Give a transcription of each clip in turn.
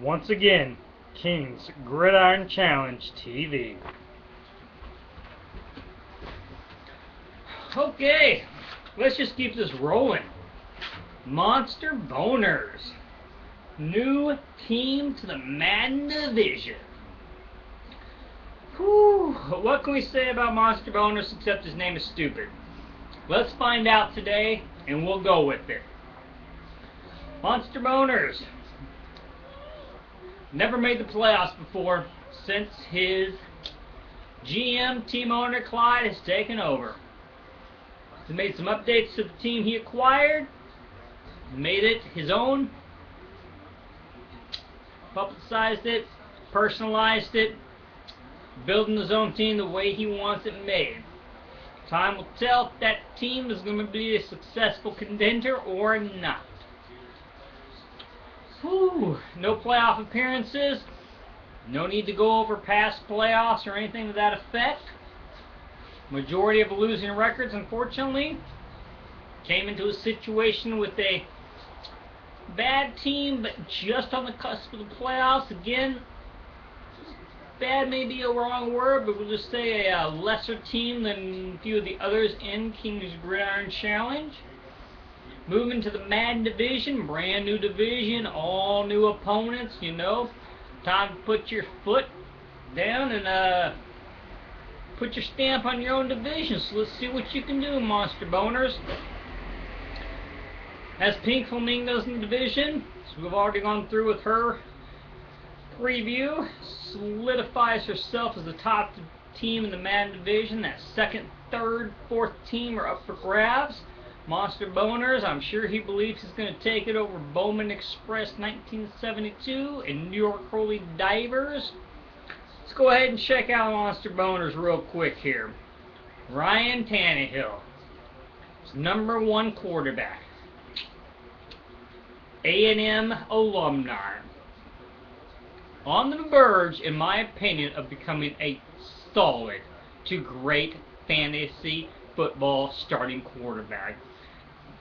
Once again, King's Gridiron Challenge TV. Okay, let's just keep this rolling. Monster Boners. New team to the Madden division. Whew, what can we say about Monster Boners except his name is stupid? Let's find out today, and we'll go with it. Monster Boners. Never made the playoffs before since his GM, team owner Clyde, has taken over. He's made some updates to the team he acquired, made it his own, publicized it, personalized it, building his own team the way he wants it made. Time will tell if that team is going to be a successful contender or not. Whew, no playoff appearances. No need to go over past playoffs or anything to that effect. Majority of losing records, unfortunately. Came into a situation with a bad team, but just on the cusp of the playoffs. Again, bad may be a wrong word, but we'll just say a lesser team than a few of the others in King's Gridiron Challenge. Moving to the Madden division, brand new division, all new opponents, you know. Time to put your foot down and put your stamp on your own division. So let's see what you can do, Monster Boners. Has Pink Flamingos in the division, so we've already gone through with her preview. Solidifies herself as the top team in the Madden division. That second, third, fourth team are up for grabs. Monster Boners, I'm sure he believes he's going to take it over Bowman Express 1972 and New York Holy Divers. Let's go ahead and check out Monster Boners real quick here. Ryan Tannehill, #1 quarterback. A&M alumni. On the verge, in my opinion, of becoming a solid to great fantasy football starting quarterback.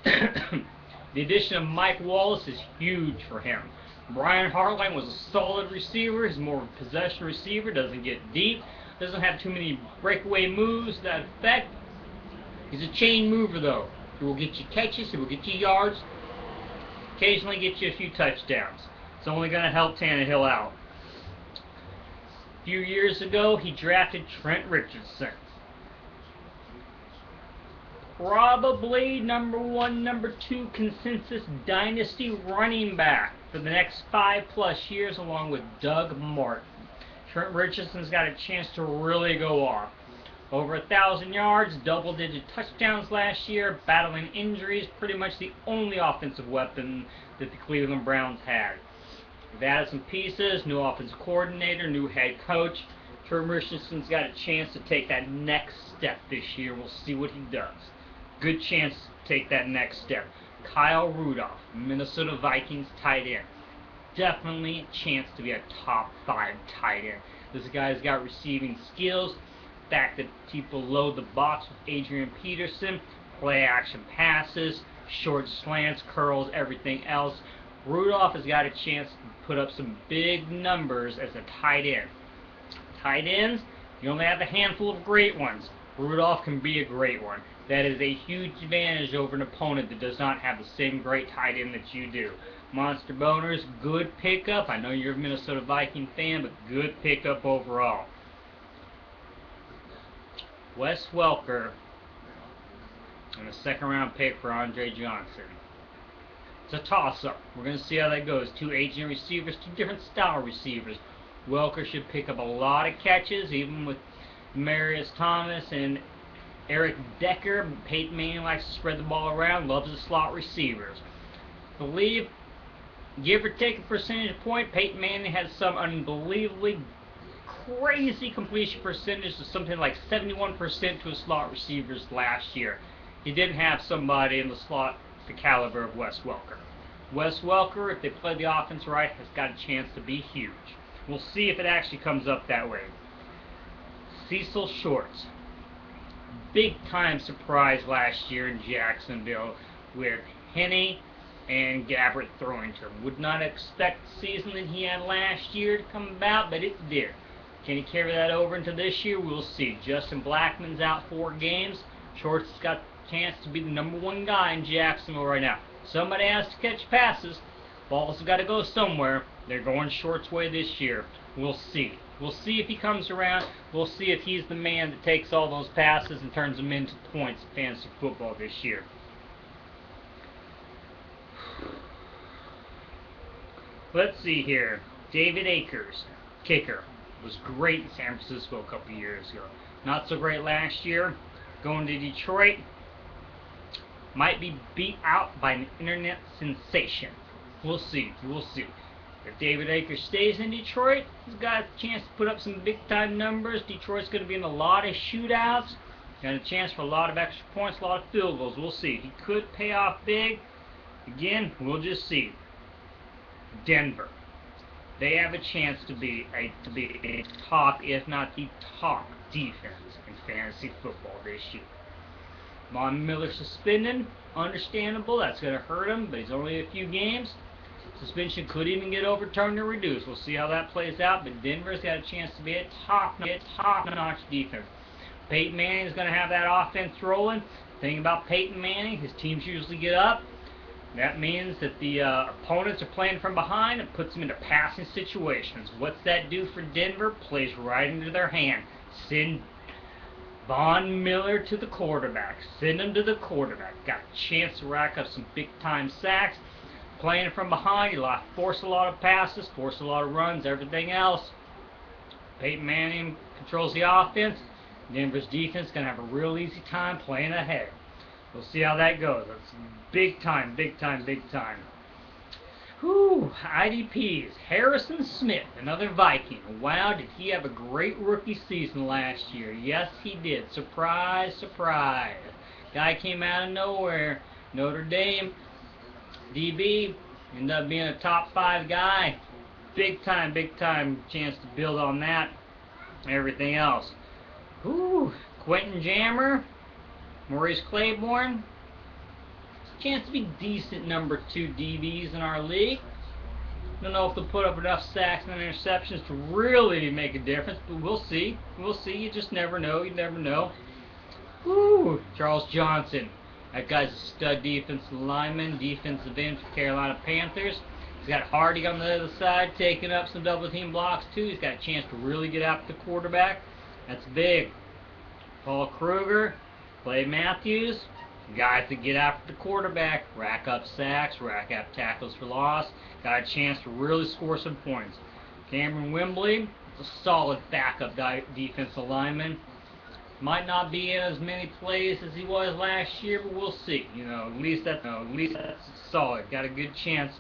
The addition of Mike Wallace is huge for him. Brian Hartline was a solid receiver. He's more of a possession receiver, doesn't get deep, doesn't have too many breakaway moves to that effect. He's a chain mover, though. He will get you catches, he will get you yards, occasionally get you a few touchdowns. It's only going to help Tannehill out. A few years ago, he drafted Trent Richardson. Probably #1, #2 consensus dynasty running back for the next 5+ years, along with Doug Martin. Trent Richardson's got a chance to really go off. Over 1,000 yards, double-digit touchdowns last year, battling injuries, pretty much the only offensive weapon that the Cleveland Browns had. They've added some pieces, new offensive coordinator, new head coach. Trent Richardson's got a chance to take that next step this year. We'll see what he does. Good chance to take that next step. Kyle Rudolph, Minnesota Vikings tight end. Definitely a chance to be a top 5 tight end. This guy's got receiving skills. The fact that people load the box with Adrian Peterson, play action passes, short slants, curls, everything else. Rudolph has got a chance to put up some big numbers as a tight end. Tight ends, you only have a handful of great ones. Rudolph can be a great one. That is a huge advantage over an opponent that does not have the same great tight end that you do. Monster Boners, good pickup. I know you're a Minnesota Viking fan, but good pickup overall. Wes Welker, and a second-round pick for Andre Johnson. It's a toss-up. We're going to see how that goes. Two aging receivers, two different style receivers. Welker should pick up a lot of catches, even with Marius Thomas and Eric Decker. Peyton Manning likes to spread the ball around, loves the slot receivers. I believe, give or take a percentage point, Peyton Manning had some unbelievably crazy completion percentage of something like 71% to his slot receivers last year. He didn't have somebody in the slot the caliber of Wes Welker. Wes Welker, if they play the offense right, has got a chance to be huge. We'll see if it actually comes up that way. Cecil Shorts. Big time surprise last year in Jacksonville with Henny and Gabbert throwing to him. Would not expect the season that he had last year to come about, but it did. Can he carry that over into this year? We'll see. Justin Blackmon's out 4 games. Shorts has got a chance to be the #1 guy in Jacksonville right now. Somebody has to catch passes. Balls have got to go somewhere. They're going Short's way this year. We'll see. We'll see if he comes around. We'll see if he's the man that takes all those passes and turns them into points in fantasy football this year. Let's see here. David Akers, kicker, was great in San Francisco a couple years ago. Not so great last year. Going to Detroit. Might be beat out by an internet sensation. We'll see. We'll see. If David Akers stays in Detroit, he's got a chance to put up some big-time numbers. Detroit's going to be in a lot of shootouts. Got a chance for a lot of extra points, a lot of field goals. We'll see. He could pay off big. Again, we'll just see. Denver. They have a chance to be a top, if not the top, defense in fantasy football this year. Von Miller suspended. Understandable. That's going to hurt him, but he's only a few games. Suspension could even get overturned or reduced. We'll see how that plays out, but Denver's got a chance to be a top-notch defense. Peyton Manning's going to have that offense rolling. The thing about Peyton Manning, his teams usually get up. That means that the opponents are playing from behind and puts them into passing situations. What's that do for Denver? Plays right into their hand. Send Von Miller to the quarterback. Send him to the quarterback. Got a chance to rack up some big-time sacks. Playing from behind, you force a lot of passes, force a lot of runs, everything else. Peyton Manning controls the offense. Denver's defense is going to have a real easy time playing ahead. We'll see how that goes. That's big time, big time, big time. Whew, IDPs. Harrison Smith, another Viking. Wow, did he have a great rookie season last year. Yes, he did. Surprise, surprise. Guy came out of nowhere. Notre Dame. DB, ended up being a top 5 guy. Big time chance to build on that. Everything else. Whew, Quentin Jammer. Maurice Claiborne. Chance to be decent #2 DBs in our league. Don't know if they'll put up enough sacks and interceptions to really make a difference, but we'll see. We'll see. You just never know. You never know. Whew, Charles Johnson. That guy's a stud defensive lineman, defensive end for Carolina Panthers. He's got Hardy on the other side, taking up some double-team blocks, too. He's got a chance to really get after the quarterback. That's big. Paul Kruger, Clay Matthews, guys that get after the quarterback, rack up sacks, rack up tackles for loss. Got a chance to really score some points. Cameron Wembley, a solid backup defensive lineman. Might not be in as many plays as he was last year, but we'll see. You know, at least that's solid. Got a good chance.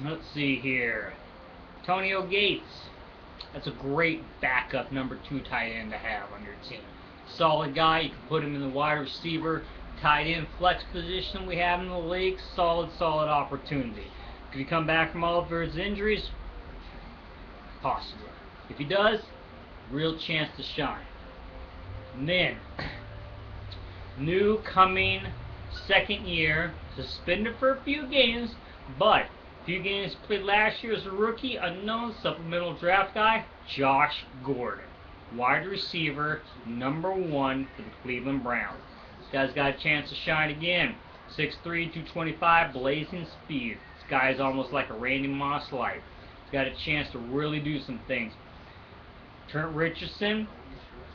Let's see here. Antonio Gates. That's a great backup #2 tight end to have on your team. Solid guy. You can put him in the wide receiver, tight end flex position we have in the league. Solid opportunity. Could he come back from all of his injuries? Possibly. If he does, real chance to shine. And then, new coming second year, suspended for a few games, but a few games played last year as a rookie, unknown supplemental draft guy, Josh Gordon. Wide receiver, #1 for the Cleveland Browns. This guy's got a chance to shine again. 6'3", 225, blazing speed. This guy is almost like a Randy Moss light. He's got a chance to really do some things. Trent Richardson,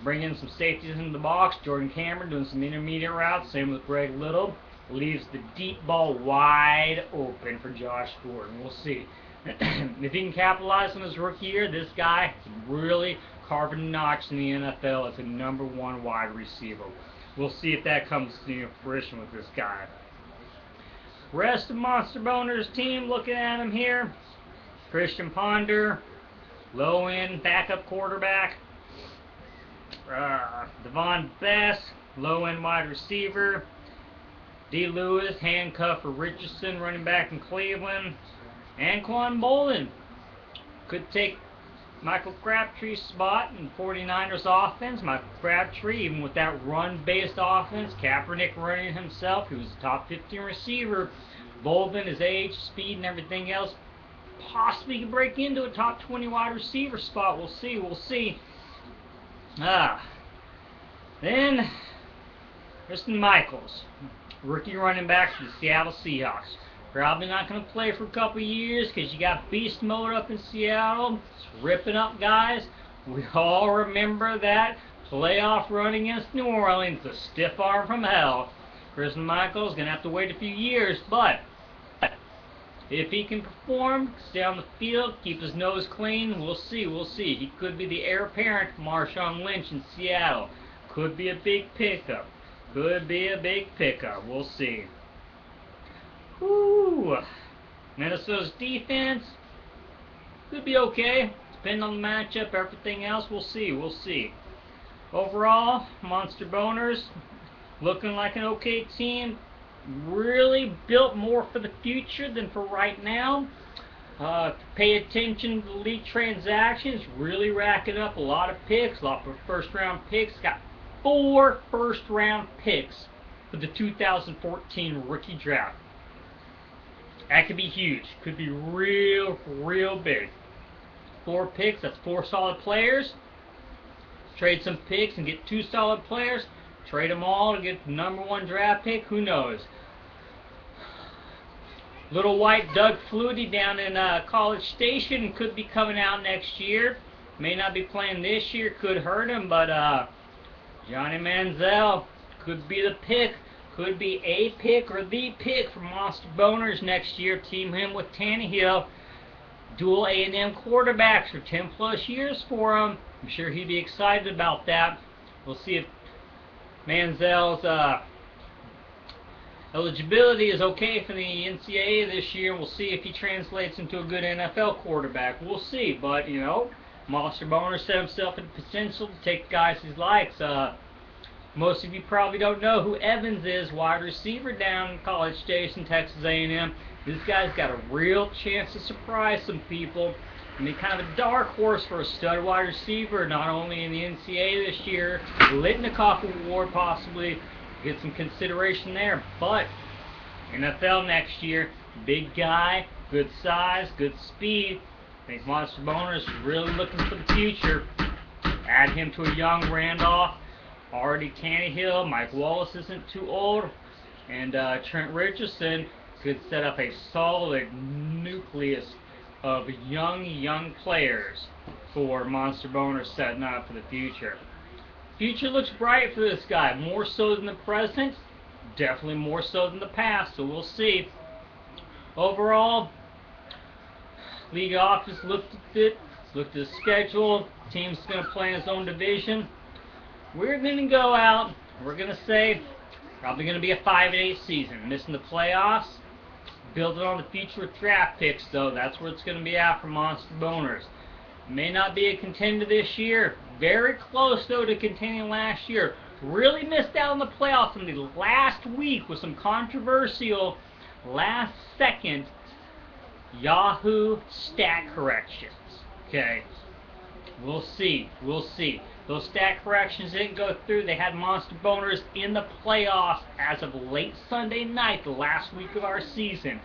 bringing some safeties into the box. Jordan Cameron doing some intermediate routes. Same with Greg Little. Leaves the deep ball wide open for Josh Gordon. We'll see. If he can capitalize on his rookie year, this guy can really carve a notch in the NFL as a #1 wide receiver. We'll see if that comes to fruition with this guy. Rest of Monster Boners team, looking at him here. Christian Ponder. Low end backup quarterback. Devon Best, low end wide receiver. D. Lewis, handcuff for Richardson, running back in Cleveland. Anquan Bolden could take Michael Crabtree's spot in 49ers offense. Michael Crabtree, even with that run-based offense, Kaepernick running himself, he was a top 15 receiver. Bolden, his age, speed, and everything else, possibly can break into a top 20 wide receiver spot. We'll see. We'll see. Then Christian Michaels, rookie running back for the Seattle Seahawks. Probably not going to play for a couple years because you got beast mode up in Seattle. It's ripping up guys. We all remember that playoff run against New Orleans, the stiff arm from hell. Christian Michaels is going to have to wait a few years, but if he can perform, stay on the field, keep his nose clean, we'll see, we'll see. He could be the heir apparent to Marshawn Lynch in Seattle. Could be a big pickup. Could be a big pickup. We'll see. Whew. Minnesota's defense could be okay. Depending on the matchup, everything else, we'll see, we'll see. Overall, Monster Boners looking like an okay team. Really built more for the future than for right now. Pay attention to the league transactions. Really racking up a lot of picks, a lot of first-round picks. Got 4 first-round picks for the 2014 rookie draft. That could be huge. Could be real, real big. 4 picks, that's 4 solid players. Trade some picks and get 2 solid players. Trade them all to get the #1 draft pick. Who knows? Little white Doug Flutie down in College Station could be coming out next year. May not be playing this year. Could hurt him, but Johnny Manziel could be the pick. Could be a pick or the pick for Monster Boners next year. Team him with Tannehill. Dual A&M quarterbacks for 10+ years for him. I'm sure he'd be excited about that. We'll see if Manziel's eligibility is okay for the NCAA this year. We'll see if he translates into a good NFL quarterback. We'll see. But, you know, Monster Boner set himself in potential to take guys he likes. Most of you probably don't know who Evans is, wide receiver down in College Station, Texas A&M. This guy's got a real chance to surprise some people. I mean, kind of a dark horse for a stud wide receiver, not only in the NCAA this year, Litnikoff Award possibly, get some consideration there, but NFL next year, big guy, good size, good speed. I think Monster Boner is really looking for the future. Add him to a young Randolph, already Tannehill, Mike Wallace isn't too old, and Trent Richardson could set up a solid nucleus of young players for Monster Boner setting up for the future. Future looks bright for this guy, more so than the present, definitely more so than the past, so we'll see. Overall, league office looked at it, looked at the schedule, team's going to play in his own division. We're going to go out, we're going to say, probably going to be a 5-8 season, missing the playoffs. Build it on the future with draft picks, though. That's where it's going to be at for Monster Boners. May not be a contender this year. Very close, though, to contending last year. Really missed out on the playoffs in the last week with some controversial last-second Yahoo stat corrections. Okay, we'll see. We'll see. Those stat corrections didn't go through. They had Monster Boners in the playoffs as of late Sunday night, the last week of our season.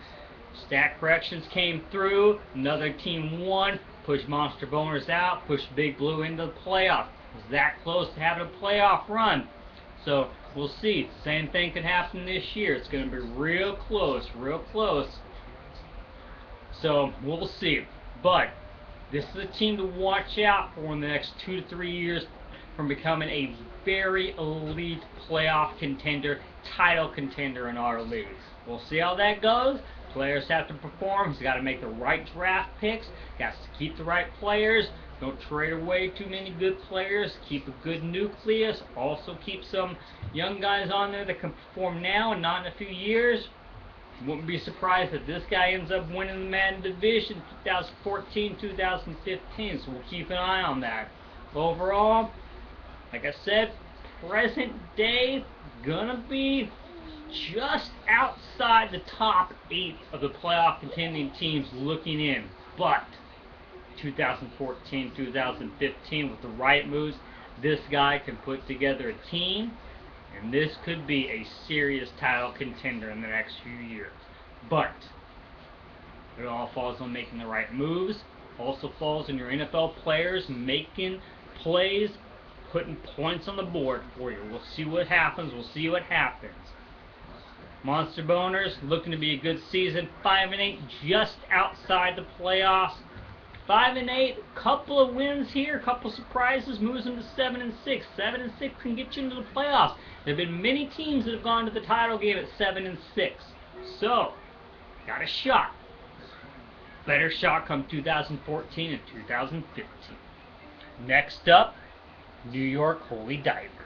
Stat corrections came through. Another team won. Pushed Monster Boners out. Pushed Big Blue into the playoffs. Was that close to having a playoff run. So we'll see. Same thing could happen this year. It's going to be real close. Real close. So we'll see. But this is a team to watch out for in the next 2 to 3 years from becoming a very elite playoff contender, title contender in our leagues. We'll see how that goes. Players have to perform. He's got to make the right draft picks. Got to keep the right players. Don't trade away too many good players. Keep a good nucleus. Also keep some young guys on there that can perform now and not in a few years. Wouldn't be surprised if this guy ends up winning the Madden division 2014-2015, so we'll keep an eye on that. Overall, like I said, present day gonna be just outside the top 8 of the playoff contending teams looking in. But 2014, 2015 with the right moves. This guy can put together a team, and this could be a serious title contender in the next few years. But it all falls on making the right moves. Also falls on your NFL players making plays, putting points on the board for you. We'll see what happens. We'll see what happens. Monster Boners looking to be a good season. 5-8, just outside the playoffs. 5-8, couple of wins here, couple surprises, moves them to 7-6. 7-6 can get you into the playoffs. There have been many teams that have gone to the title game at 7-6. So, got a shot. Better shot come 2014 and 2015. Next up, New York Holy Diver.